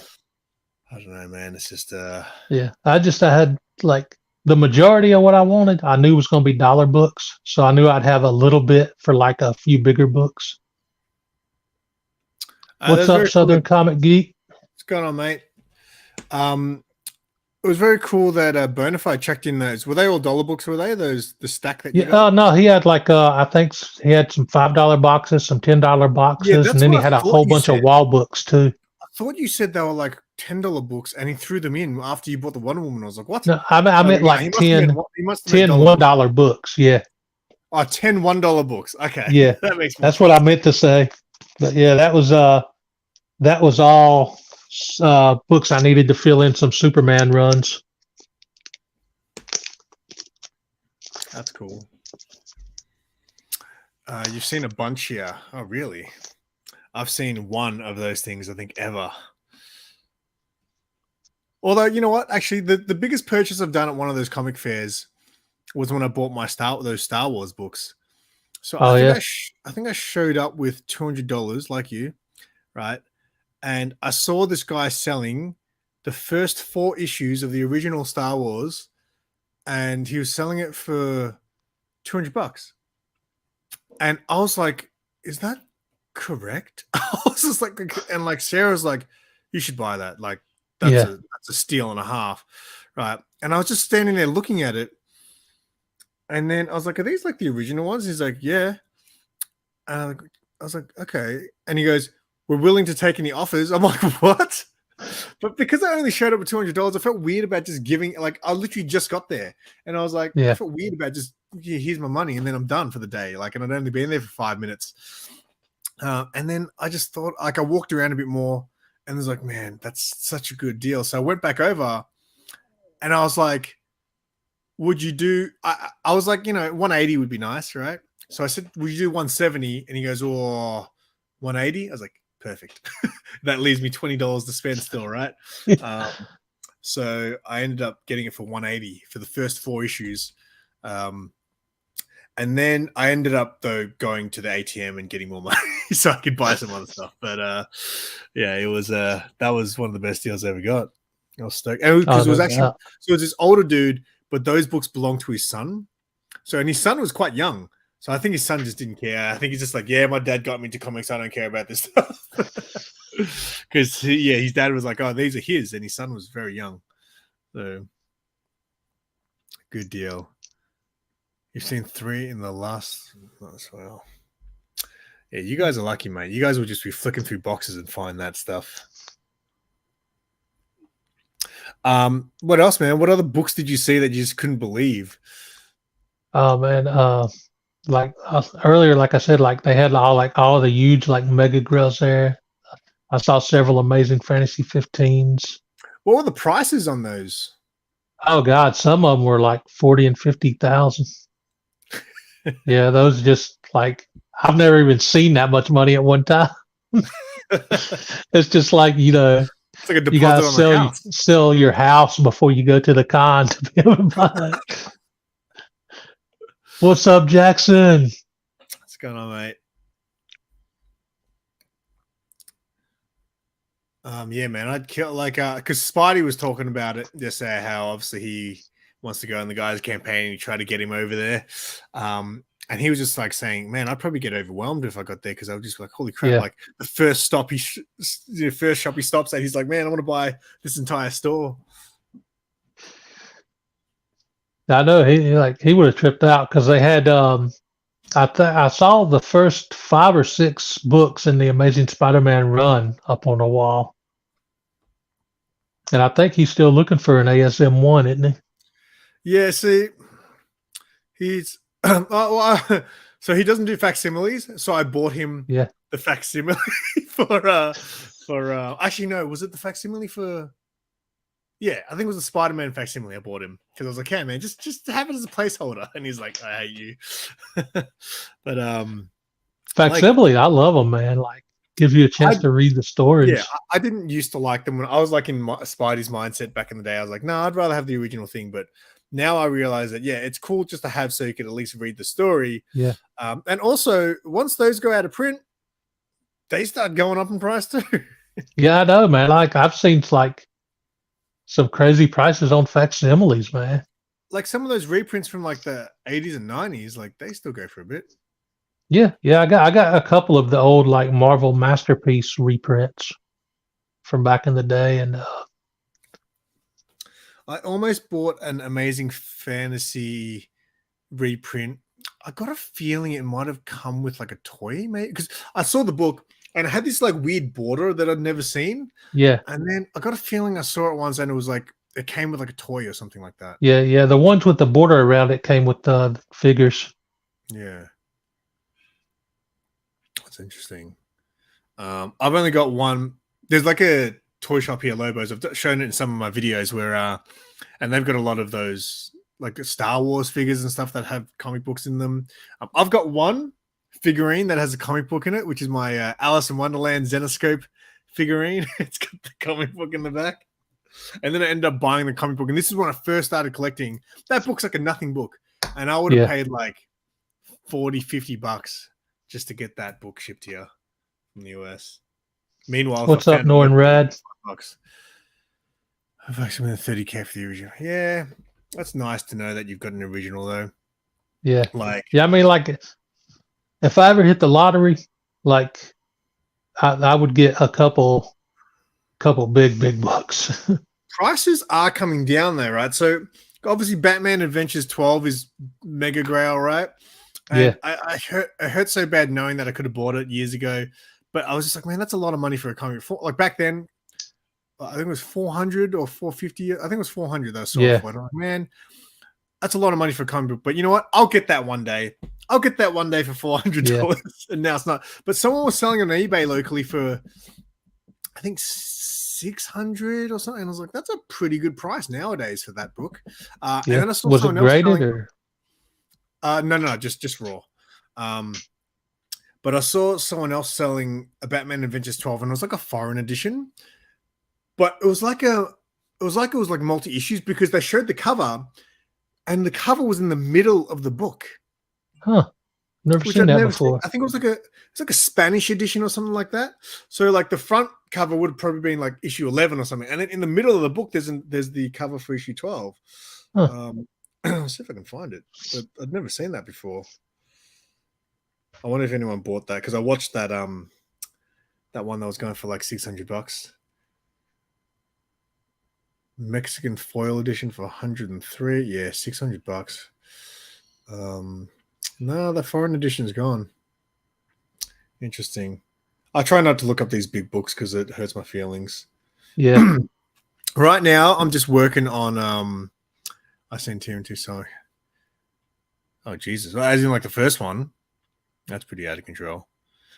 I don't know, man. It's just yeah. I had like the majority of what I wanted. I knew was going to be dollar books, so I knew I'd have a little bit for like a few bigger books. What's up, Southern Comic Geek? What's going on, mate? It was very cool that Bonafide checked in those. Were they all dollar books? Were they those the stack that you got? No, he had like I think he had some $5 boxes, some $10 boxes, and then he had a whole bunch of wall books too. I thought you said they were like $10 books, and he threw them in after you bought the Wonder Woman. I was like, what? No, I meant like 10 $1 books. Yeah. Oh, 10 $1 books. Okay. Yeah, that's what I meant to say. But yeah, that was all books I needed to fill in some Superman runs. That's cool. You've seen a bunch here. Oh, really? I've seen one of those things, I think, ever. Although, you know what? Actually, the biggest purchase I've done at one of those comic fairs was when I bought my those Star Wars books. So I think I showed up with $200 like you, right? And I saw this guy selling the first 4 issues of the original Star Wars, and he was selling it for $200. And I was like, is that correct? I was just like, and like Sarah's like, you should buy that. Like, that's a steal and a half, right? And I was just standing there looking at it. And then I was like, are these like the original ones? He's like, yeah. And I was like, okay. And he goes, we're willing to take any offers. I'm like, what? But because I only showed up with $200, I felt weird about just giving, like, I literally just got there. And I was like, I felt weird about just, here's my money. And then I'm done for the day. Like, and I'd only been there for 5 minutes. And then I just thought, like, I walked around a bit more and was like, man, that's such a good deal. So I went back over and I was like, would you do, I was like, 180 would be nice, right? So I said, would you do 170? And he goes, oh, 180? I was like, perfect. That leaves me $20 to spend still, right? So I ended up getting it for 180 for the first 4 issues. And then I ended up, though, going to the ATM and getting more money so I could buy some other stuff. But yeah, it was that was one of the best deals I ever got. I was stoked. And it was actually, so it was this older dude, but those books belonged to his son. So, and his son was quite young. So I think his son just didn't care. I think he's just like, yeah, my dad got me into comics. I don't care about this stuff. Because, his dad was like, oh, these are his. And his son was very young. So, good deal. You've seen 3 in the last as well. Yeah, you guys are lucky, mate. You guys will just be flicking through boxes and find that stuff. What else, man? What other books did you see that you just couldn't believe? Oh man, like earlier, like I said, like they had all the huge like mega grills there. I saw several amazing Fantasy 15s. What were the prices on those? Oh God, some of them were like 40 and 50,000. Yeah, those just like I've never even seen that much money at one time. It's just like It's like a you gotta deposit on the house. sell your house before you go to the con to be able to buy it. What's up, Jackson? What's going on, mate? Yeah, man, I'd kill because Spidey was talking about it yesterday, how obviously he wants to go on the guy's campaign and he tried to get him over there. And he was just like saying, man, I'd probably get overwhelmed if I got there because I was just like, holy crap, Yeah. like the first stop the first shop he stops at, he's like, man, I want to buy this entire store. I know he would have tripped out because they had I saw the first 5 or 6 books in the Amazing Spider-Man run up on the wall, and I think he's still looking for an ASM 1, isn't he? Yeah, see, he's so he doesn't do facsimiles. So I bought him the facsimile for actually no, was it the facsimile for? Yeah, I think it was the Spider-Man facsimile I bought him because I was like, "Hey, man, just have it as a placeholder." And he's like, "I hate you." But facsimile, I love them, man. Like, gives you a chance to read the stories. Yeah, I didn't used to like them when I was like in Spidey's mindset back in the day. I was like, "No, I'd rather have the original thing." But now I realize that it's cool just to have so you can at least read the story. Yeah. And also, once those go out of print, they start going up in price too. Yeah, I know, man. Like I've seen like some crazy prices on facsimiles, man. Like some of those reprints from like the 80s and 90s, like they still go for a bit. Yeah. I got a couple of the old like Marvel Masterpiece reprints from back in the day, and I almost bought an Amazing Fantasy reprint. I got a feeling it might have come with like a toy, mate, because I saw the book and it had this like weird border that I'd never seen. Yeah. And then I got a feeling I saw it once and it was like it came with like a toy or something like that. Yeah. The ones with the border around it came with the figures. Yeah. That's interesting. I've only got one. There's like a toy shop here, Lobos. I've shown it in some of my videos where and they've got a lot of those like Star Wars figures and stuff that have comic books in them. I've got one figurine that has a comic book in it, which is my Alice in Wonderland Zenoscope figurine. It's got the comic book in the back. And then I ended up buying the comic book. And this is when I first started collecting. That book's like a nothing book. And I would have paid like $40-$50 just to get that book shipped here from the US. Meanwhile, what's up, Norton Rad? I've actually been $30K for the original. Yeah, that's nice to know that you've got an original though. Yeah, like I mean, like if I ever hit the lottery, like I would get a couple big books. Prices are coming down there, right? So obviously, Batman Adventures 12 is mega grail, right? And I hurt so bad knowing that I could have bought it years ago, but I was just like, man, that's a lot of money for a comic. Like back then, I think it was 400 or 450. I think it was 400 that I saw it for. Like, man, that's a lot of money for a comic book. But you know what? I'll get that one day. I'll get that one day for $400. Yeah. And now it's not. But someone was selling on eBay locally for, I think, 600 or something. And I was like, that's a pretty good price nowadays for that book. And then I saw was someone it graded else or? No, just raw. But I saw someone else selling a Batman Adventures 12, and it was like a foreign edition. But it was like multi-issues because they showed the cover, and the cover was in the middle of the book. Huh. Never seen that before. I think it was like a Spanish edition or something like that. So like the front cover would have probably been like issue 11 or something, and then in the middle of the book there's the cover for issue 12. Huh. I'll see if I can find it. But I'd never seen that before. I wonder if anyone bought that because I watched that that one that was going for like $600. Mexican foil edition for 103. Yeah, $600. No, the foreign edition's gone. Interesting. I try not to look up these big books because it hurts my feelings. Yeah. Right now, I'm just working on I sent TMT, sorry. Oh Jesus! Well, as in like the first one, that's pretty out of control.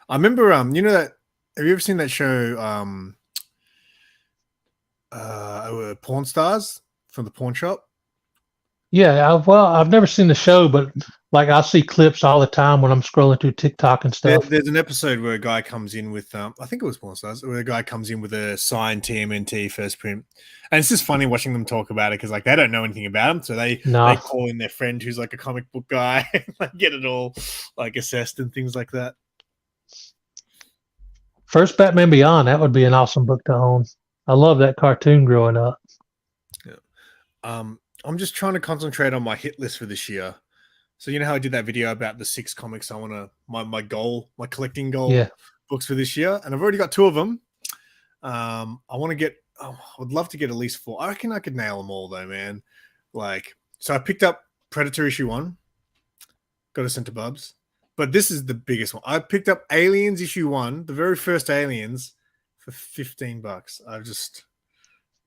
I remember you know that, have you ever seen that show Porn Stars from the Pawn Shop? Yeah, I've never seen the show, but like I see clips all the time when I'm scrolling through TikTok and stuff. There's an episode where a guy comes in with I think it was Porn Stars, where a guy comes in with a signed TMNT first print, and it's just funny watching them talk about it because like they don't know anything about them, so they No, call in their friend who's like a comic book guy, like get it all like assessed and things like that. first Batman Beyond, that would be an awesome book to own. I love that cartoon growing up. Yeah. I'm just trying to concentrate on my hit list for this year. So you know how I did that video about the 6 comics I want to my goal, my collecting goal Yeah. books for this year, and I've already got 2 of them. I want to get. I would love to get at least 4. I reckon I could nail them all though, man. Like, so I picked up Predator issue 1. Got to send to Bubs, but this is the biggest one. I picked up Aliens issue 1, the very first Aliens, for $15. I just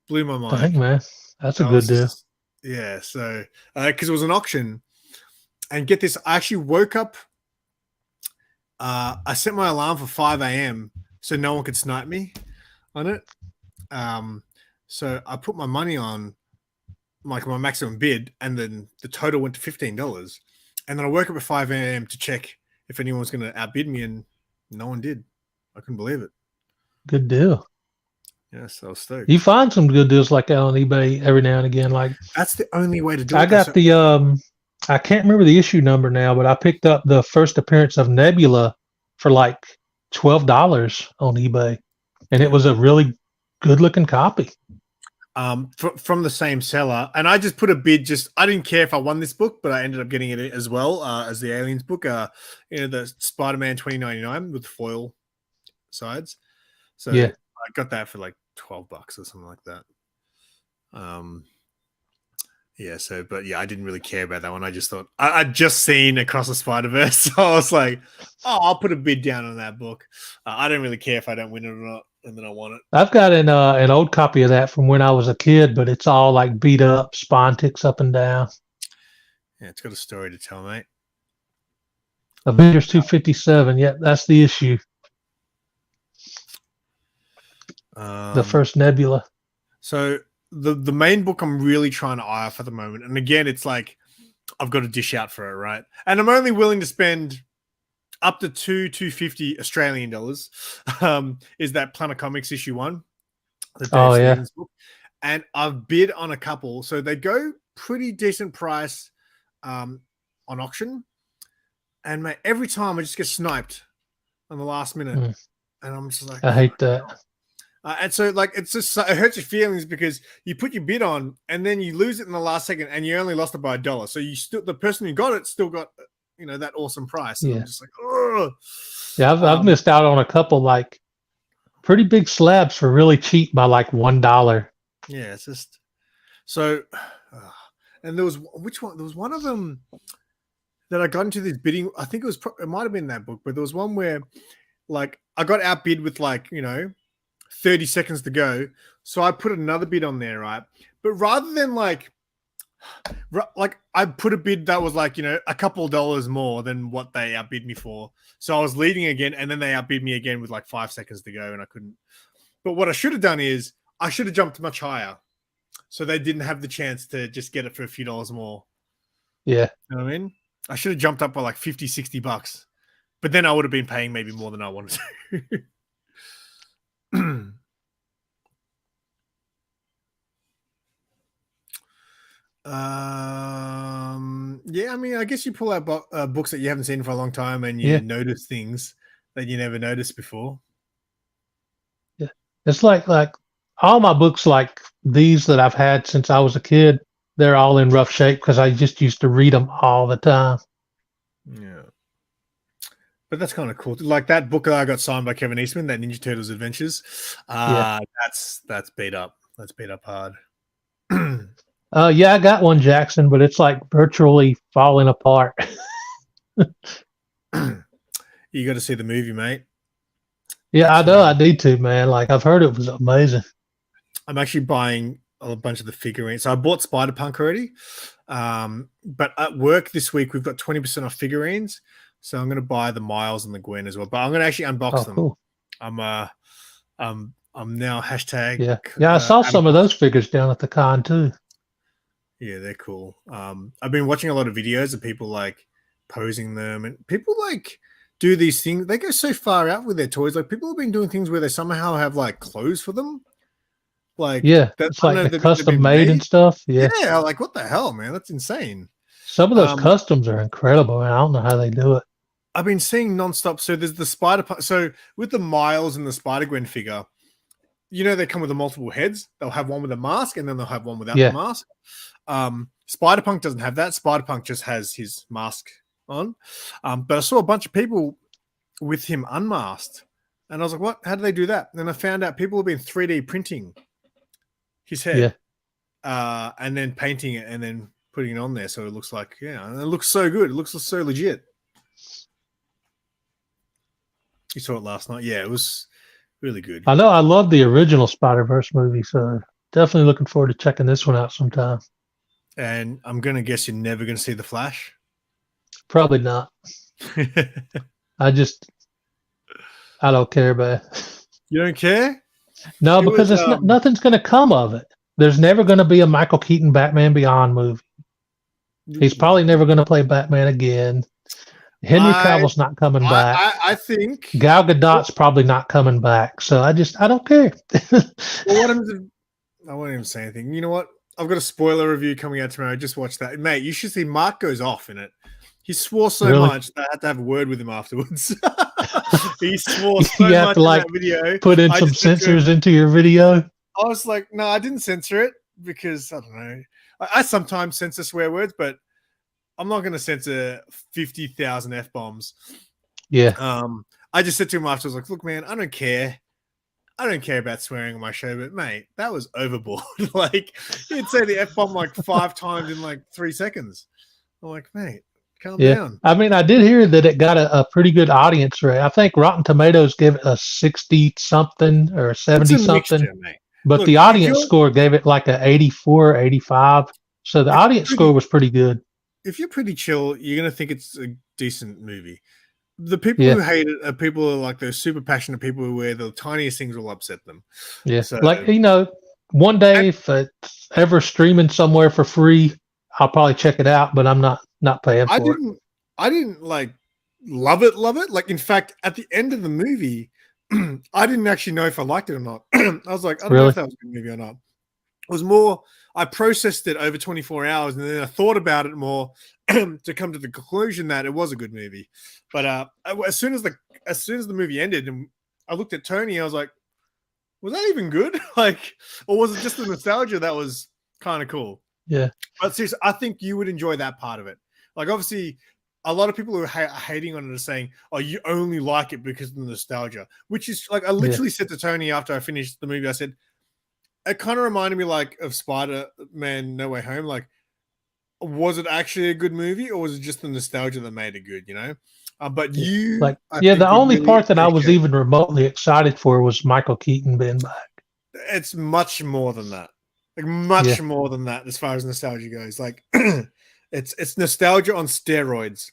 blew my mind. Dang, man, that's a That good was deal. just- yeah, so because it was an auction. And get this, I actually woke up. I set my alarm for 5 a.m. so no one could snipe me on it. So I put my money on like my maximum bid, and then the total went to $15. And then I woke up at 5 a.m. to check if anyone was going to outbid me, and no one did. I couldn't believe it. Good deal. Yes, I was stoked. You find some good deals like that on eBay every now and again. Like That's the only way to do it. I got the I can't remember the issue number now, but I picked up the first appearance of Nebula for like $12 on eBay, and it was a really good looking copy. From the same seller, and I just put a bid. I didn't care if I won this book, but I ended up getting it as well as the Aliens book. The Spider-Man 2099 with foil sides. So Yeah. I got that for like $12 or something like that. Yeah. So, but yeah, I didn't really care about that one. I just thought I'd just seen Across the Spider-Verse, so I was like, "Oh, I'll put a bid down on that book." I don't really care if I don't win it or not, and then I want it. I've got an old copy of that from when I was a kid, but it's all like beat up, spine ticks up and down. Yeah, it's got a story to tell, mate. Avengers 257. Yep, that's the issue. The first Nebula. So the main book I'm really trying to eye off at the moment, and again, it's like I've got to dish out for it, right? And I'm only willing to spend up to $250 Australian dollars. Is that Planet Comics issue 1? The Dave Stevens book. And I've bid on a couple, so they go pretty decent price on auction. And mate, every time I just get sniped on the last minute, and I'm just like, I hate that. And so, like, it's just it hurts your feelings because you put your bid on and then you lose it in the last second, and you only lost it by $1. So you still, the person who got it still got, that awesome price. And I'm just like, ugh. Yeah, I've missed out on a couple like pretty big slabs for really cheap by like $1. Yeah, it's just so. And there was which one? There was one of them that I got into this bidding. I think it might have been that book, but there was one where, like, I got outbid with 30 seconds to go. So I put another bid on there, right? But rather than like I put a bid that was like, a couple dollars more than what they outbid me for. So I was leading again, and then they outbid me again with like 5 seconds to go, and I couldn't. But what I should have done is I should have jumped much higher, so they didn't have the chance to just get it for a few dollars more. Yeah. You know what I mean? I should have jumped up by like $50-$60, but then I would have been paying maybe more than I wanted to. Yeah, I mean, I guess you pull out books that you haven't seen for a long time, and you notice things that you never noticed before. Yeah, it's like all my books like these that I've had since I was a kid. They're all in rough shape because I just used to read them all the time. Yeah, but that's kind of cool. Like that book that I got signed by Kevin Eastman, that Ninja Turtles Adventures. That's beat up. That's beat up hard. Yeah, I got one, Jackson, but it's like virtually falling apart. You got to see the movie, mate. Yeah, I know. I need to, man. Like I've heard it was amazing. I'm actually buying a bunch of the figurines. So I bought Spider-Punk already. But at work this week, we've got 20% off figurines. So I'm going to buy the Miles and the Gwen as well. But I'm going to actually unbox them. Cool. I'm now hashtag. Yeah. I saw some of those figures down at the con too. Yeah, they're cool. I've been watching a lot of videos of people like posing them, and people like do these things. They go so far out with their toys. Like people have been doing things where they somehow have like clothes for them. Like it's like the custom made and stuff. Yeah, like what the hell, man? That's insane. Some of those customs are incredible, and I don't know how they do it. I've been seeing nonstop. So there's the Spider. So with the Miles and the Spider-Gwen figure, you know they come with the multiple heads. They'll have one with a mask, and then they'll have one without the mask. Spider-Punk doesn't have that. Spider-Punk just has his mask on. But I saw a bunch of people with him unmasked, and I was like, "What? How do they do that?" And then I found out people have been 3D printing his head, and then painting it, and then putting it on there, so it looks like and it looks so good. It looks so legit. You saw it last night. Yeah, it was really good. I know. I love the original Spider-Verse movie, so definitely looking forward to checking this one out sometime. And I'm going to guess you're never going to see The Flash? Probably not. I don't care about it. You don't care? No, because nothing's going to come of it. There's never going to be a Michael Keaton Batman Beyond movie. He's probably never going to play Batman again. Henry Cavill's not coming back. I think Gal Gadot's probably not coming back. So I don't care. Well, I won't even say anything. You know what? I've got a spoiler review coming out tomorrow. Just watch that. Mate, you should see Mark goes off in it. He swore so much that I had to have a word with him afterwards. He swore so you have much to, like, in that video. Put in some censors into your video. I was like, no, I didn't censor it because, I don't know. I sometimes censor swear words, but I'm not going to censor 50,000 F-bombs. Yeah. I just said to him after, I was like, look, man, I don't care. I don't care about swearing on my show, but mate, that was overboard. Like, he'd say the F-bomb like 5 times in like 3 seconds. I'm like, mate, calm down. I mean, I did hear that it got a pretty good audience rate. I think Rotten Tomatoes gave it a 60-something or 70-something. But look, the audience score gave it like a 84, 85. So the audience score was pretty good. If you're pretty chill, you're going to think it's a decent movie. The people who hate it are people who are like those super passionate people who where the tiniest things will upset them. Yeah. So, like, one day if it's ever streaming somewhere for free, I'll probably check it out, but I'm not paying for it. I didn't like love it. Like, in fact, at the end of the movie, I didn't actually know if I liked it or not. I was like, I don't know if that was a good movie or not. It was more, I processed it over 24 hours, and then I thought about it more to come to the conclusion that it was a good movie. But as soon as the movie ended, and I looked at Tony, I was like, was that even good? Like, or was it just the nostalgia that was kind of cool? Yeah. But seriously, I think you would enjoy that part of it. Like, obviously, a lot of people who are hating on it are saying, oh, you only like it because of the nostalgia, which is like, I literally said to Tony after I finished the movie, I said, it kind of reminded me like of Spider-Man No Way Home. Like, was it actually a good movie, or was it just the nostalgia that made it good, But the only part that I was even remotely excited for was Michael Keaton being back. It's much more than that. Like, much more than that as far as nostalgia goes. Like, it's nostalgia on steroids,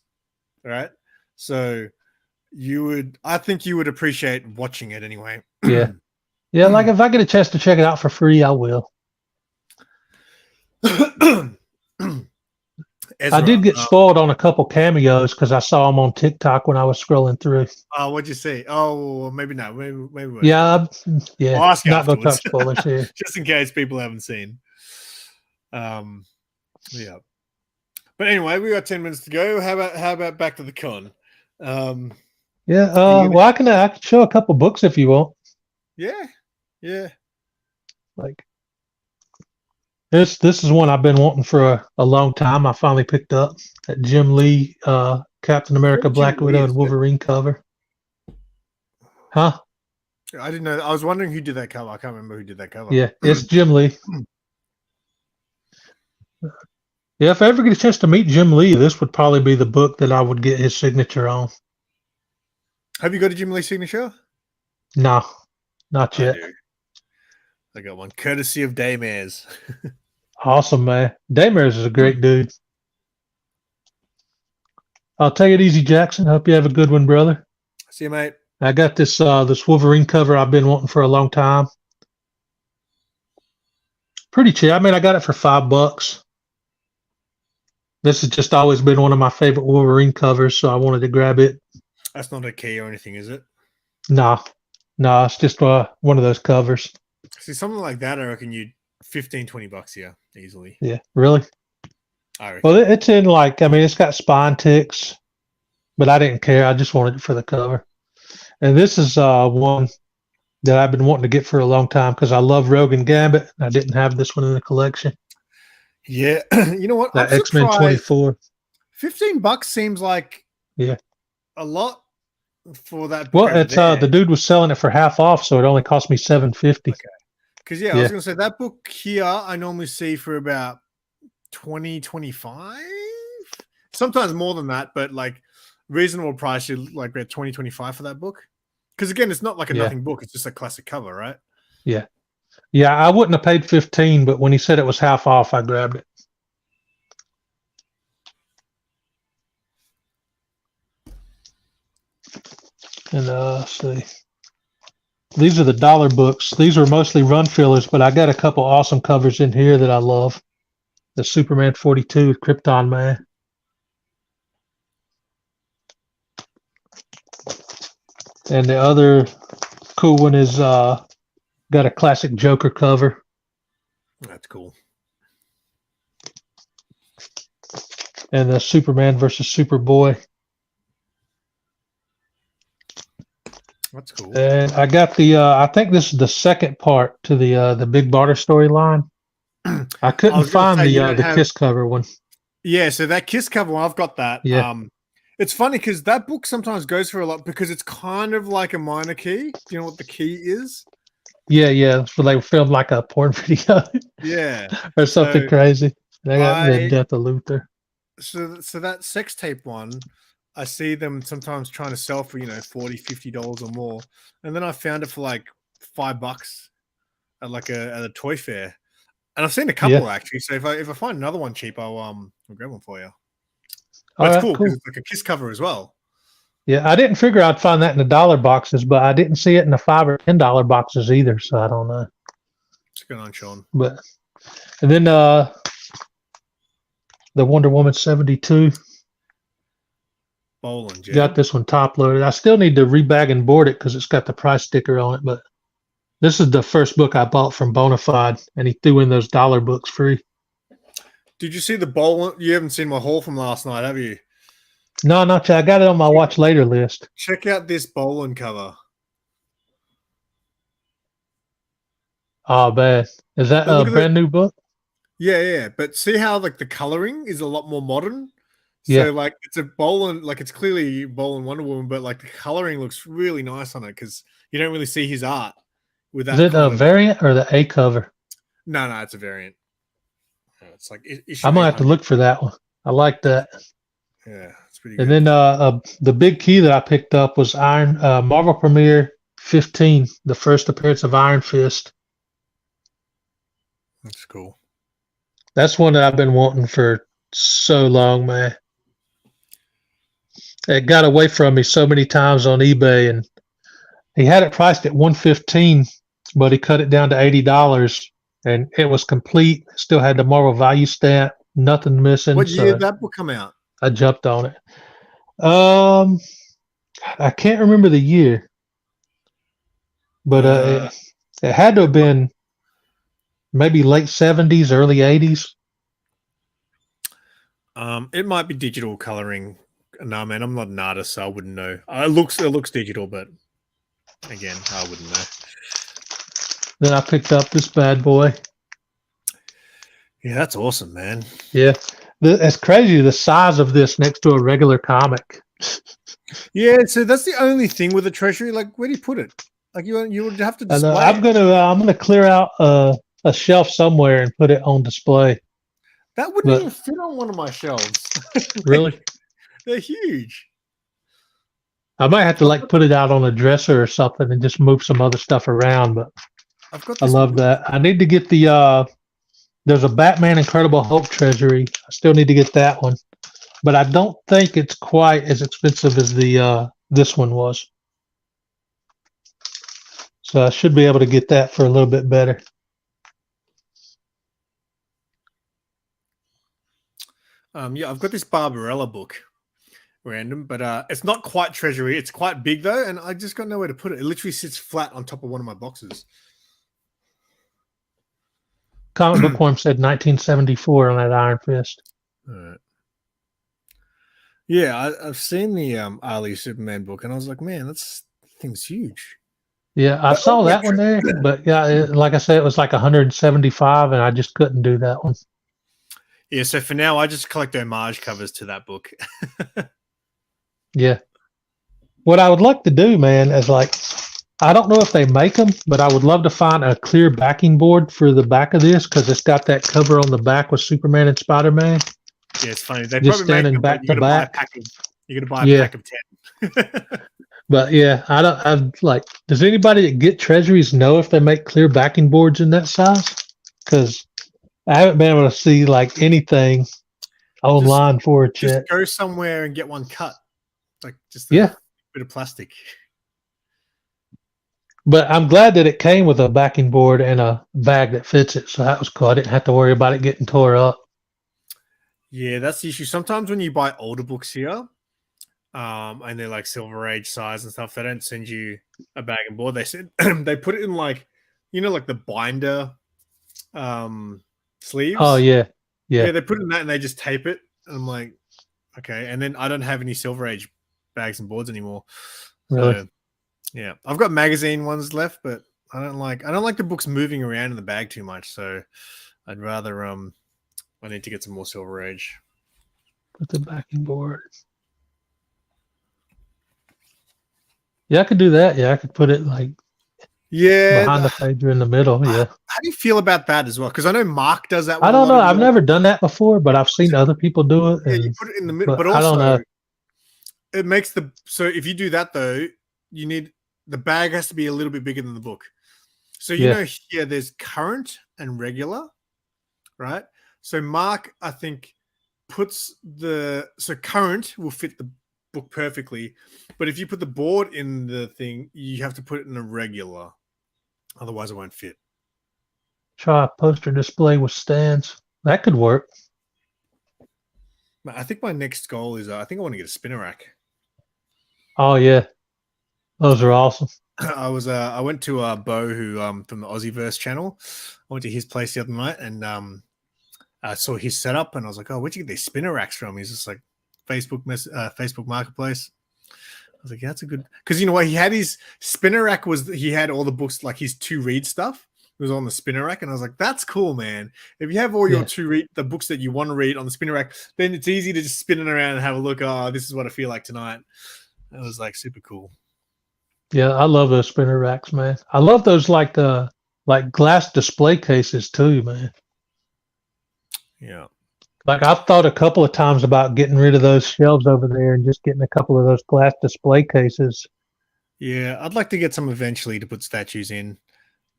right? So I think you would appreciate watching it anyway. Yeah. Yeah, like if I get a chance to check it out for free, I will. I did get spoiled on a couple cameos because I saw them on TikTok when I was scrolling through. Oh, what'd you see? Oh, maybe not. Maybe. Yeah. I'll ask you not going to afterwards. talk spoilers here. Just in case people haven't seen. Yeah. But anyway, we got 10 minutes to go. How about back to the con? Well, I can show a couple books if you want. Yeah. Like, this is one I've been wanting for a long time. I finally picked up that Jim Lee Captain America Black Widow and Wolverine cover. Huh? I didn't know. I was wondering who did that cover. I can't remember who did that cover. Yeah, it's Jim Lee. Yeah, if I ever get a chance to meet Jim Lee, this would probably be the book that I would get his signature on. Have you got a Jim Lee signature? No, not yet. I got one courtesy of Daymares. Awesome, man. Daymers is a great dude. I'll take it easy, Jackson. Hope you have a good one, brother. See you, mate. I got this Wolverine cover I've been wanting for a long time. Pretty cheap. I mean, I got it for $5. This has just always been one of my favorite Wolverine covers, so I wanted to grab it. That's not a key or anything, is it? Nah, it's just one of those covers. See, something like that, I reckon you'd $15-20 here easily. Yeah, really? I reckon. Well, it's in it's got spine ticks, but I didn't care. I just wanted it for the cover. And this is one that I've been wanting to get for a long time because I love Rogue and Gambit. I didn't have this one in the collection. Yeah, you know what? That X-Men 24. $15 seems like a lot for that. Well, it's the dude was selling it for half off, so it only cost me $7.50. Okay. Because I was going to say that book here I normally see for about $20-25, sometimes more than that, but like reasonable price. You like about $20-25 for that book. Because again, it's not like a nothing book; it's just a classic cover, right? Yeah. I wouldn't have paid $15, but when he said it was half off, I grabbed it. And let's see. These are the dollar books. These are mostly run fillers, but I got a couple awesome covers in here that I love. The Superman 42 Krypton Man. And the other cool one is got a classic Joker cover. That's cool. And the Superman versus Superboy. That's cool. And I got the I think this is the second part to the Big Barter storyline. I couldn't find the Kiss cover one. Yeah, so that Kiss cover one, I've got that. Yeah. It's funny because that book sometimes goes for a lot because it's kind of like a minor key. Do you know what the key is? Yeah. So they filmed like a porn video. Yeah. Or something crazy. They got the Death of Luther. So that sex tape one, I see them sometimes trying to sell for, $40-50 or more. And then I found it for like $5 at like a toy fair. And I've seen a couple actually. So if I find another one cheap, I'll grab one for you. But it's cool because it's like a Kiss cover as well. Yeah, I didn't figure I'd find that in the dollar boxes, but I didn't see it in the $5 or $10 boxes either, so I don't know. What's going on, Sean? And then the Wonder Woman 72. Boland, yeah. Got this one top loaded. I still need to rebag and board it because it's got the price sticker on it, but this is the first book I bought from Bonafide, and he threw in those dollar books free. Did you see the Boland? You haven't seen my haul from last night, have you? No, not yet. I got it on my watch later list. Check out this Boland cover. Oh, bad. Is that a brand new book? Yeah. But see how like the coloring is a lot more modern? Yeah. So like it's a Boland, like it's clearly Boland Wonder Woman, but like the coloring looks really nice on it because you don't really see his art with that. Is it a variant or the A cover? No, it's a variant. It's like I might have to look for that one. I like that. Yeah, it's pretty good. And then the big key that I picked up was Marvel Premiere 15, the first appearance of Iron Fist. That's cool. That's one that I've been wanting for so long, man. It got away from me so many times on eBay, and he had it priced at $115, but he cut it down to $80, and it was complete. Still had the Marvel value stamp, nothing missing. What year did that book come out? I jumped on it. I can't remember the year, but it had to have been maybe late 70s, early 80s. It might be digital coloring. No, man, I'm not an artist, so I wouldn't know. It looks digital, but again, I wouldn't know. Then I picked up this bad boy. Yeah, that's awesome, man. Yeah. It's crazy the size of this next to a regular comic. Yeah, so that's the only thing with the treasury. Like, where do you put it? Like, you would have to display. I'm gonna clear out a shelf somewhere and put it on display. That wouldn't even fit on one of my shelves. Really? They're huge. I might have to put it out on a dresser or something and just move some other stuff around, but I've got I this. love that. I need to get there's a Batman Incredible Hulk treasury. I still need to get that one, but I don't think it's quite as expensive as this one was. So I should be able to get that for a little bit better. Yeah, I've got this Barbarella book, random, but it's not quite treasury. It's quite big though, and I just got nowhere to put it. It literally sits flat on top of one of my boxes. Comic book form said 1974 on that Iron Fist. All right. Yeah, I've seen the Ali Superman book, and I was like, man, that thing's huge. Yeah, I saw that one there, but yeah, like I said, it was like 175, and I just couldn't do that one. Yeah, so for now, I just collect homage covers to that book. Yeah. What I would like to do, man, is like, I don't know if they make them, but I would love to find a clear backing board for the back of this because it's got that cover on the back with Superman and Spider-Man. Yeah, it's funny. They Just probably make standing them, back but to back. You're gonna buy a pack of 10. But yeah, I'm like, does anybody that get treasuries know if they make clear backing boards in that size? Because I haven't been able to see like anything online for it yet. Just go somewhere and get one cut, like just a bit of plastic. But I'm glad that it came with a backing board and a bag that fits it, so that was cool. I didn't have to worry about it getting tore up. Yeah, that's the issue. Sometimes when you buy older books here, and they're like Silver Age size and stuff, they don't send you a bag and board. They said they put it in like, like the binder sleeves. Oh yeah. They put it in that and they just tape it. And I'm like, okay. And then I don't have any Silver Age bags and boards anymore. Really? So, yeah, I've got magazine ones left, but I don't like the books moving around in the bag too much. So I'd rather I need to get some more Silver Age. Put the backing board. Yeah, I could do that. Yeah, I could put it like behind the page or in the middle. Yeah. How do you feel about that as well? Because I know Mark does that. I don't know. I've never done that before, but I've seen other people do it. Yeah, you put it in the middle, but I don't know. also it makes so if you do that though, you need the bag has to be a little bit bigger than the book. So know here there's current and regular, right? So Mark, I think, puts so current will fit the book perfectly, but if you put the board in the thing, you have to put it in a regular, otherwise it won't fit. Try a poster display with stands. That could work. I think my next goal is I think I want to get a spinner rack. Oh yeah, those are awesome. I went to Bo, who from the Aussieverse channel. I went to his place the other night and I saw his setup and I was like, oh, where'd you get these spinner racks from? He's just like Facebook Marketplace. I was like, yeah, that's a good, because you know what, he had his spinner rack he had all the books, like his to read stuff. It was on the spinner rack, and I was like, that's cool, man. If you have all your to read, the books that you want to read on the spinner rack, then it's easy to just spin it around and have a look. Oh, this is what I feel like tonight. It was like super cool. Yeah, I love those spinner racks, man. I love those like glass display cases too, man. Yeah. Like I've thought a couple of times about getting rid of those shelves over there and just getting a couple of those glass display cases. Yeah, I'd like to get some eventually to put statues in,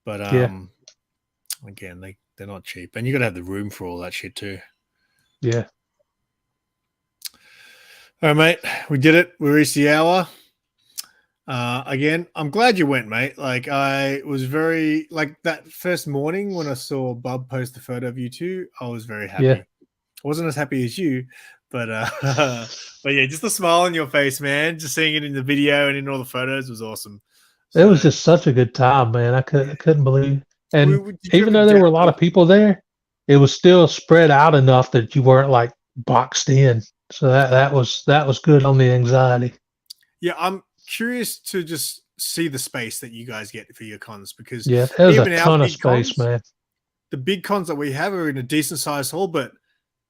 but again, they're not cheap, and you got to have the room for all that shit too. Yeah. All right, mate, we did it. We reached the hour. Again, I'm glad you went, mate. Like I was very that first morning when I saw Bub post the photo of you two, I was very happy. Yeah. I wasn't as happy as you, but yeah, just the smile on your face, man. Just seeing it in the video and in all the photos was awesome. So, it was just such a good time, man. I couldn't believe it. And even though there were a lot of people there, it was still spread out enough that you weren't like boxed in. So that was good on the anxiety. Yeah, I'm curious to just see the space that you guys get for your cons, because yeah, there's a ton of space, man. The big cons that we have are in a decent sized hall, but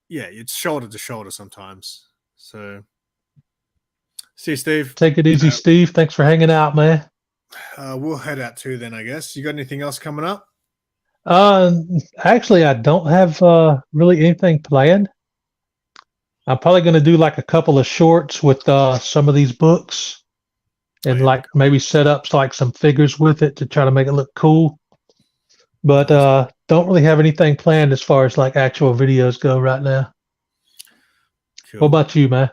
yeah, it's shoulder to shoulder sometimes. So, see you, Steve. Take it easy, Steve. Thanks for hanging out, man. We'll head out too then, I guess. You got anything else coming up? Actually, I don't have really anything planned. I'm probably going to do like a couple of shorts with some of these books, and like maybe set up like some figures with it to try to make it look cool. But don't really have anything planned as far as like actual videos go right now. Cool. What about you, man?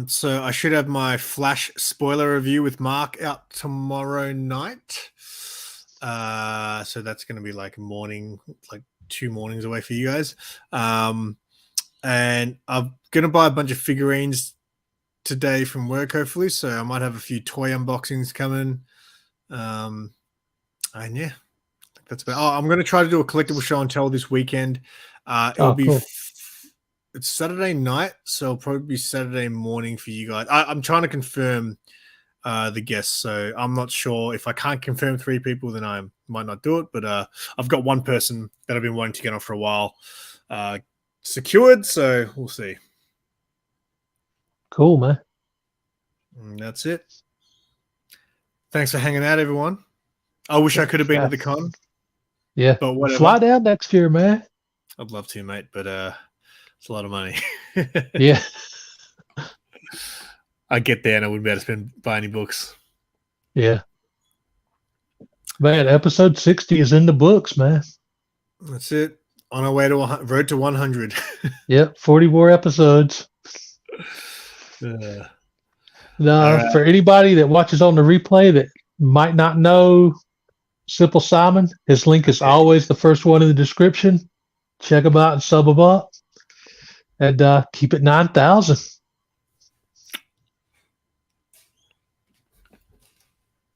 So I should have my Flash spoiler review with Mark out tomorrow night. So that's going to be like morning, like 2 mornings away for you guys. And I'm going to buy a bunch of figurines today from work, hopefully. So I might have a few toy unboxings coming. And yeah, that's about. Oh, I'm going to try to do a collectible show and tell this weekend. It'll be. Cool. It's Saturday night, so it'll probably be Saturday morning for you guys. I'm trying to confirm the guests, so I'm not sure. If I can't confirm 3 people, then I might not do it. But I've got one person that I've been wanting to get on for a while secured, so we'll see. Cool, man. And that's it. Thanks for hanging out, everyone. I wish I could have been at the con. Yeah, but whatever. Fly down next year, man. I'd love to, mate, but it's a lot of money. Yeah. I'd get there and I wouldn't be able to buy any books. Yeah. Man, episode 60 is in the books, man. That's it. On our way to road to 100. Yep, 40 more episodes. For anybody that watches on the replay that might not know SimpleSimon, his link is always the first one in the description. Check him out and sub him up. And keep it 9,000.